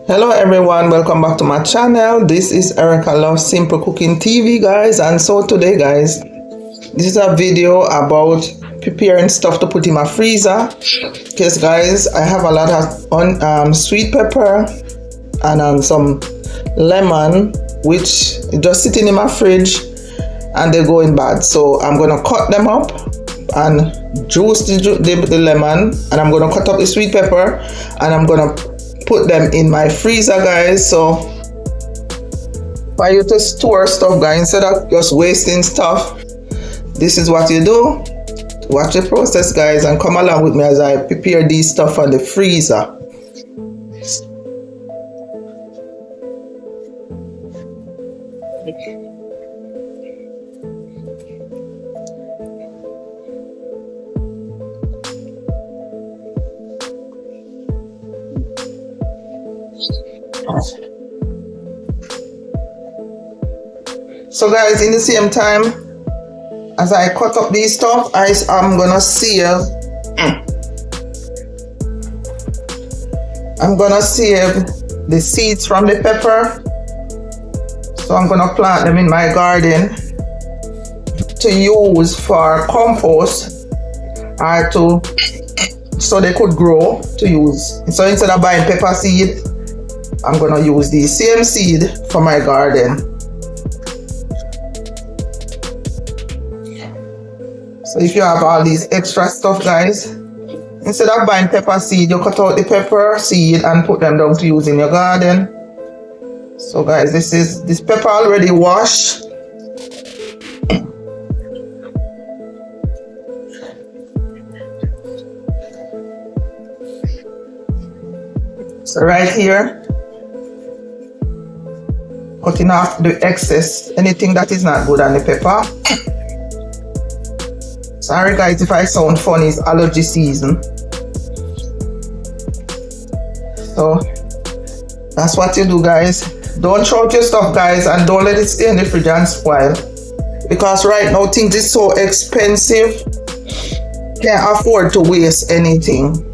Hello everyone, welcome back to my channel. This is Erica Love Simple Cooking TV, guys. And so today, guys, this is a video about preparing stuff to put in my freezer. Because guys, I have a lot of sweet pepper and some lemon which just sitting in my fridge and they're going bad. So I'm gonna cut them up and juice the lemon, and I'm gonna cut up the sweet pepper and I'm gonna put them in my freezer, guys. So for you to store stuff, guys, instead of just wasting stuff, this is what you do. Watch the process, guys, and come along with me as I prepare these stuff for the freezer. So guys, in the same time as I cut up these stuff, I'm gonna save the seeds from the pepper. So I'm gonna plant them in my garden to use for compost, or so they could grow to use. So instead of buying pepper seed, I'm gonna use the same seed for my garden. So if you have all these extra stuff, guys, instead of buying pepper seed, you cut out the pepper seed and put them down to use in your garden. So guys, this pepper already washed. So right here, cutting off the excess, anything that is not good on the pepper. Sorry guys if I sound funny, it's allergy season. So that's what you do, guys. Don't throw out your stuff, guys, and don't let it stay in the fridge and spoil. Because right now things is so expensive, can't afford to waste anything.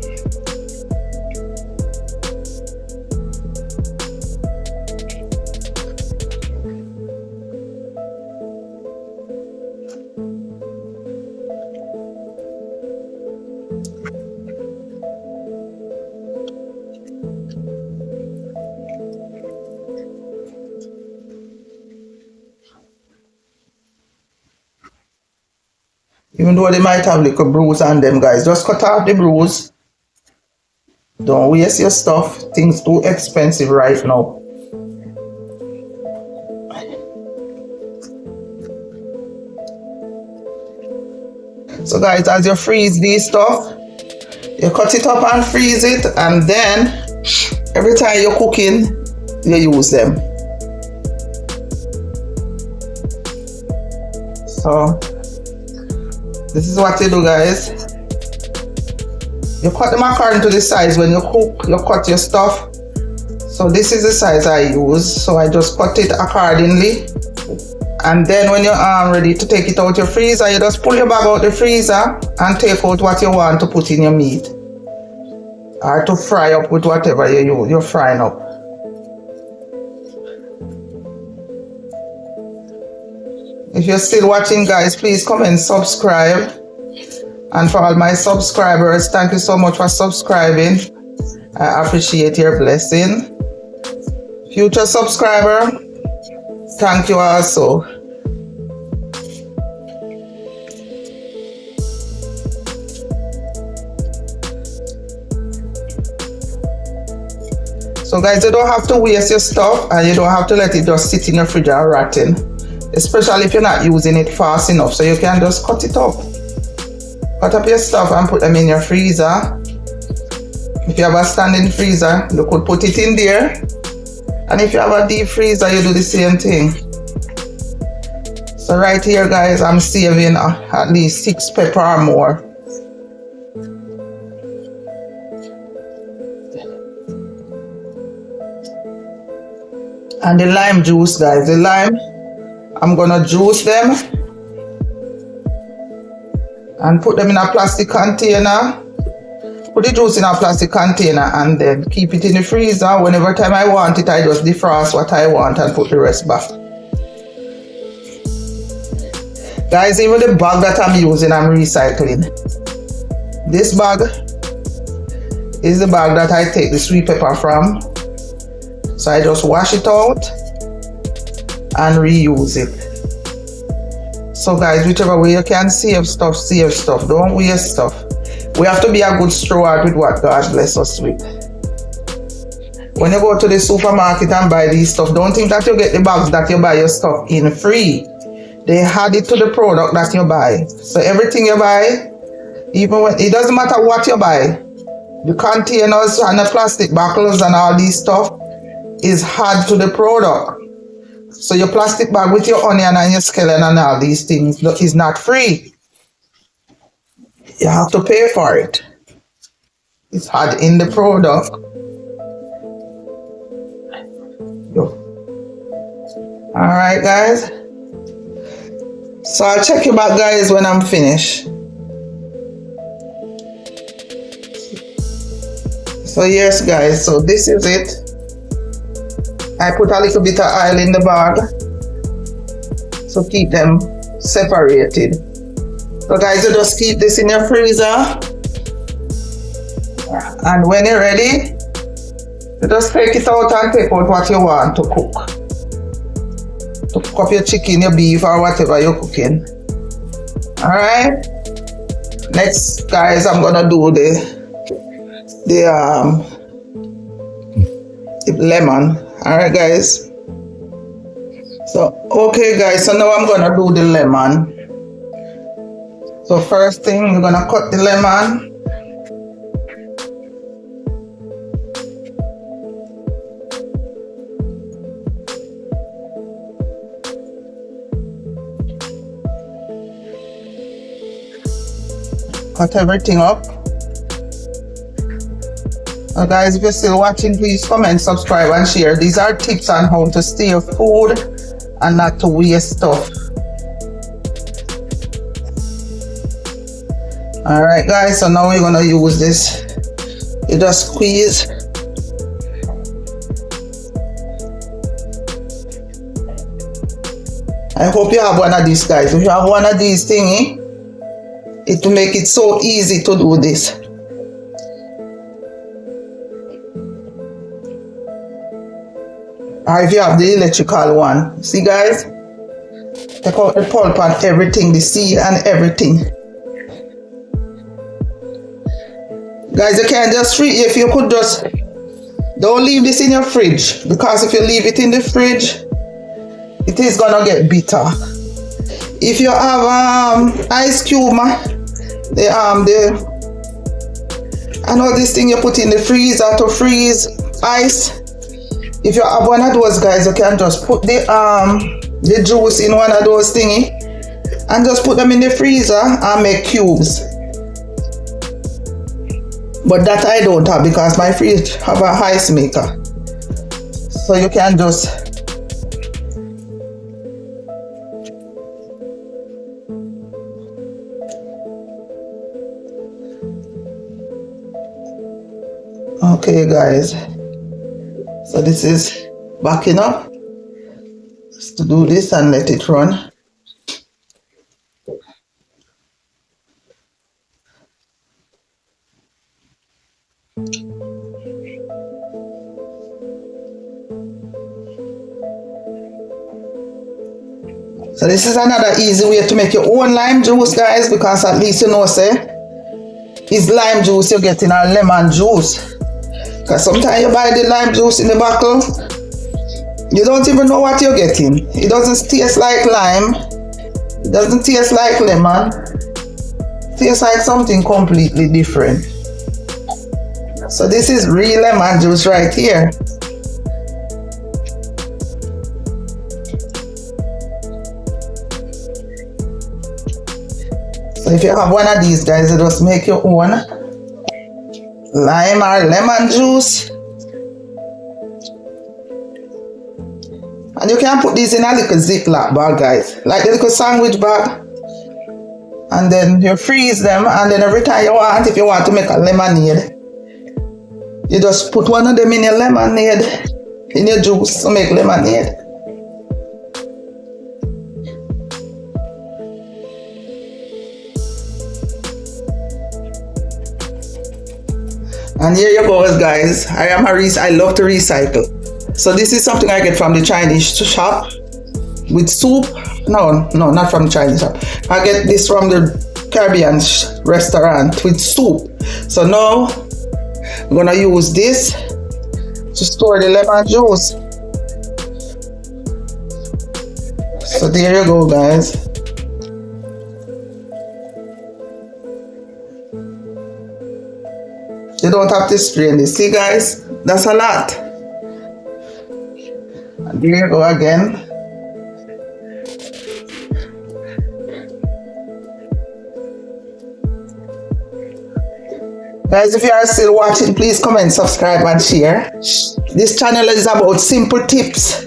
Even though they might have like a bruise on them, guys, just cut off the bruise. Don't waste your stuff. Things too expensive right now. So guys, as you freeze these stuff, you cut it up and freeze it, and then every time you're cooking, you use them. So this is what you do, guys. You cut the macaroni to the size when you cook, you cut your stuff. So this is the size I use, so I just cut it accordingly. And then when you're ready to take it out your freezer, you just pull your bag out the freezer and take out what you want to put in your meat, or to fry up with whatever you're frying up. If you're still watching, guys, please comment, subscribe. And for all my subscribers, thank you so much for subscribing. I appreciate your blessing. Future subscriber, thank you also. So guys, you don't have to waste your stuff, and you don't have to let it just sit in your fridge and rotten. Especially if you're not using it fast enough, so you can just cut it up. Cut up your stuff and put them in your freezer. If you have a standing freezer, you could put it in there. And if you have a deep freezer, you do the same thing. So right here, guys, I'm saving at least 6 pepper or more. And the lime juice, guys, the lime, I'm gonna juice them and put them in a plastic container put the juice in a plastic container and then keep it in the freezer. Whenever time I want it, I just defrost what I want and put the rest back. Guys, even the bag that I'm using, I'm recycling. This bag is the bag that I take the sweet pepper from. So I just wash it out and reuse it. So guys, whichever way you can save stuff, save stuff. Don't waste stuff. We have to be a good steward with what God bless us with. When you go to the supermarket and buy these stuff, don't think that you get the bags that you buy your stuff in free. They add it to the product that you buy. So everything you buy, even when it doesn't matter what you buy, the containers and the plastic bottles and all these stuff is added to the product. So your plastic bag with your onion and your scallion and all these things is not free. You have to pay for it. It's added in the product. Alright guys. So I'll check you back guys when I'm finished. So yes guys, so this is it. I put a little bit of oil in the bag so keep them separated. So guys, you just keep this in your freezer, and when you're ready, you just take it out and take out what you want to cook. To cook up your chicken, your beef, or whatever you're cooking. Alright? Next guys, I'm gonna do the lemon. Alright guys, so okay guys, so now I'm gonna do the lemon. So first thing, you're gonna cut the lemon. Cut everything up. Guys, if you're still watching, please comment, subscribe and share. These are tips on how to steer food and not to waste stuff. Alright guys, so now we're gonna use this. You just squeeze. I hope you have one of these guys. If you have one of these thingy, it will make it so easy to do this. Or if you have the electrical one. See guys? Take out the pulp and everything, the seed and everything. Guys, you can't just if you could just, don't leave this in your fridge, because if you leave it in the fridge, it is gonna get bitter. If you have ice cube, I know this thing you put in the freezer to freeze ice. If you have one of those guys, you can just put the juice in one of those thingy and just put them in the freezer and make cubes. But that I don't have because my fridge have a ice maker. So you can just okay guys. So this is backing up. Just to do this and let it run. So this is another easy way to make your own lime juice guys, because at least you know say it's lime juice you're getting or lemon juice. Because sometimes you buy the lime juice in the bottle, you don't even know what you're getting. It doesn't taste like lime. It doesn't taste like lemon. It tastes like something completely different. So this is real lemon juice right here. So if you have one of these guys, you just make your own lime or lemon juice, and you can put these in a little Ziploc bag guys, like the little sandwich bag. And then you freeze them, and then every time you want, if you want to make a lemonade, you just put one of them in your lemonade, in your juice to make lemonade. And here you go, guys. I love to recycle. So this is something I get from the Chinese shop with soup. No, not from the Chinese shop. I get this from the Caribbean restaurant with soup. So now I'm gonna use this to store the lemon juice. So there you go, guys. You don't have to strain this. See, guys, that's a lot. And there you go again. Guys, if you are still watching, please comment, subscribe, and share. This channel is about simple tips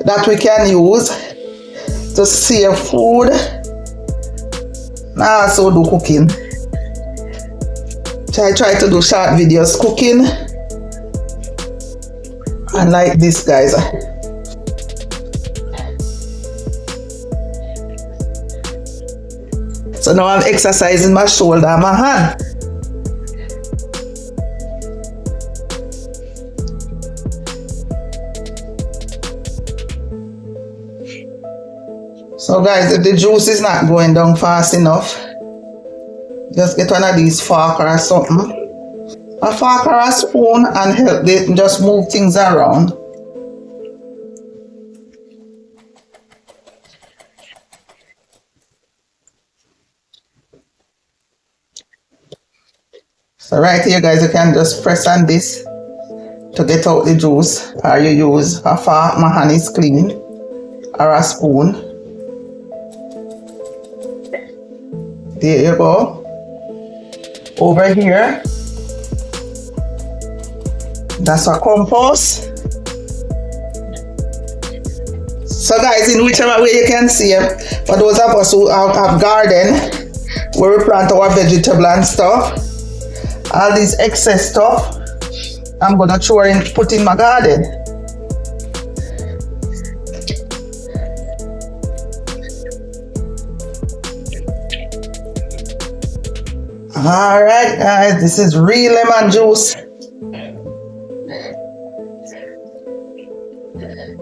that we can use to save food and also do cooking. I try to do short videos cooking, and like this, guys. So now I'm exercising my shoulder and my hand. So guys, if the juice is not going down fast enough, just get one of these fork or something, a fork or a spoon, and help it just move things around. So right here, guys, you can just press on this to get out the juice, or you use a fork, my hand is clean, or a spoon. There you go. Over here, that's a compost. So guys, in whichever way you can see it, for those of us who have garden where we plant our vegetable and stuff, all this excess stuff I'm gonna throw in, put in my garden. Alright guys, this is real lemon juice.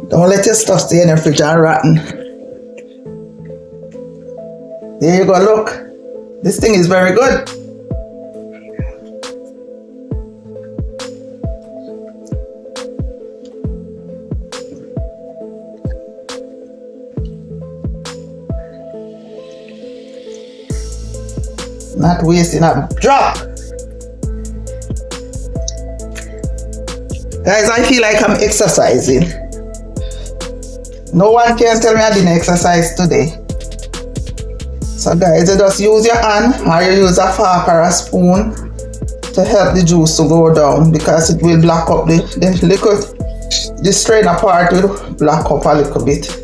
Don't let your stuff stay in the fridge and rotten. There you go, look. This thing is very good. Not wasting a drop. Guys, I feel like I'm exercising. No one can tell me I didn't exercise today. So guys, you just use your hand, or you use a fork or a spoon to help the juice to go down, because it will block up the liquid. The strainer part will block up a little bit.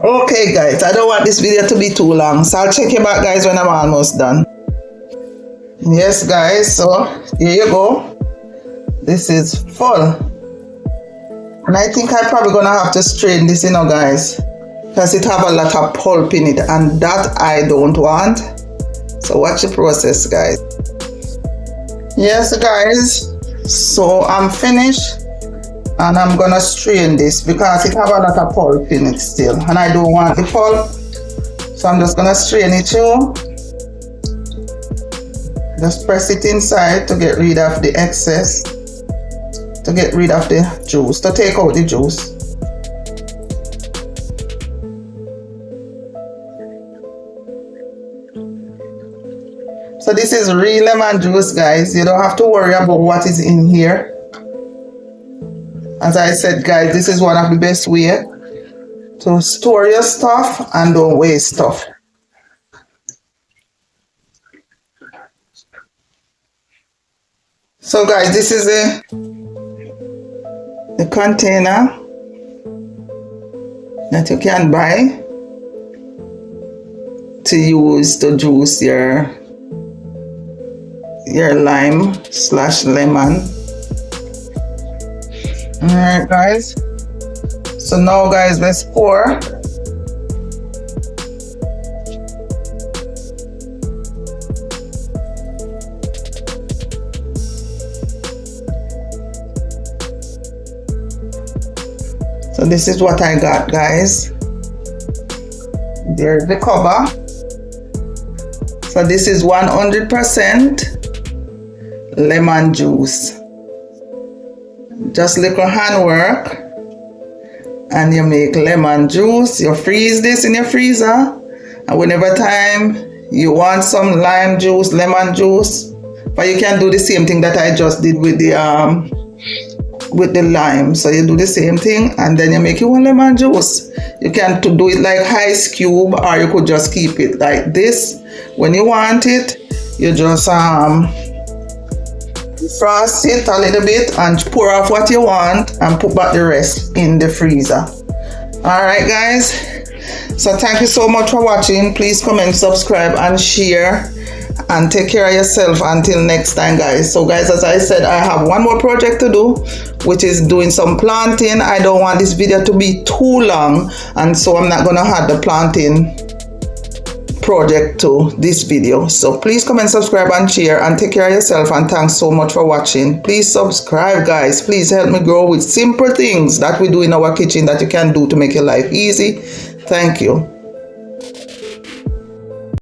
Okay guys, I don't want this video to be too long, so I'll check you back guys when I'm almost done. Yes guys, so here you go. This is full. And I think I'm probably gonna have to strain this, you know guys, because it have a lot of pulp in it, and that I don't want. So watch the process guys. Yes guys, so I'm finished. And I'm gonna strain this because it have a lot of pulp in it still, and I don't want the pulp, so I'm just gonna strain it too. Just press it inside to get rid of the excess, to get rid of the juice, to take out the juice. So this is real lemon juice guys. You don't have to worry about what is in here. As I said guys, this is one of the best ways to store your stuff and don't waste stuff. So guys, this is the container that you can buy to use to juice your lime / lemon. Alright guys, so now guys, let's pour. So this is what I got, guys. There's the cover. So this is 100% lemon juice. Just little handwork and you make lemon juice. You freeze this in your freezer, and whenever time you want some lime juice, lemon juice, but you can do the same thing that I just did with the lime. So you do the same thing and then you make your own lemon juice. You can do it like ice cube, or you could just keep it like this. When you want it, you just frost it a little bit and pour off what you want and put back the rest in the freezer. Alright guys, so thank you so much for watching. Please comment, subscribe and share, and take care of yourself until next time guys. So guys, as I said, I have one more project to do, which is doing some planting. I don't want this video to be too long, and so I'm not gonna add the planting project to this video. So please comment, subscribe and share, and take care of yourself, and thanks so much for watching. Please subscribe guys. Please help me grow with simple things that we do in our kitchen that you can do to make your life easy. Thank you.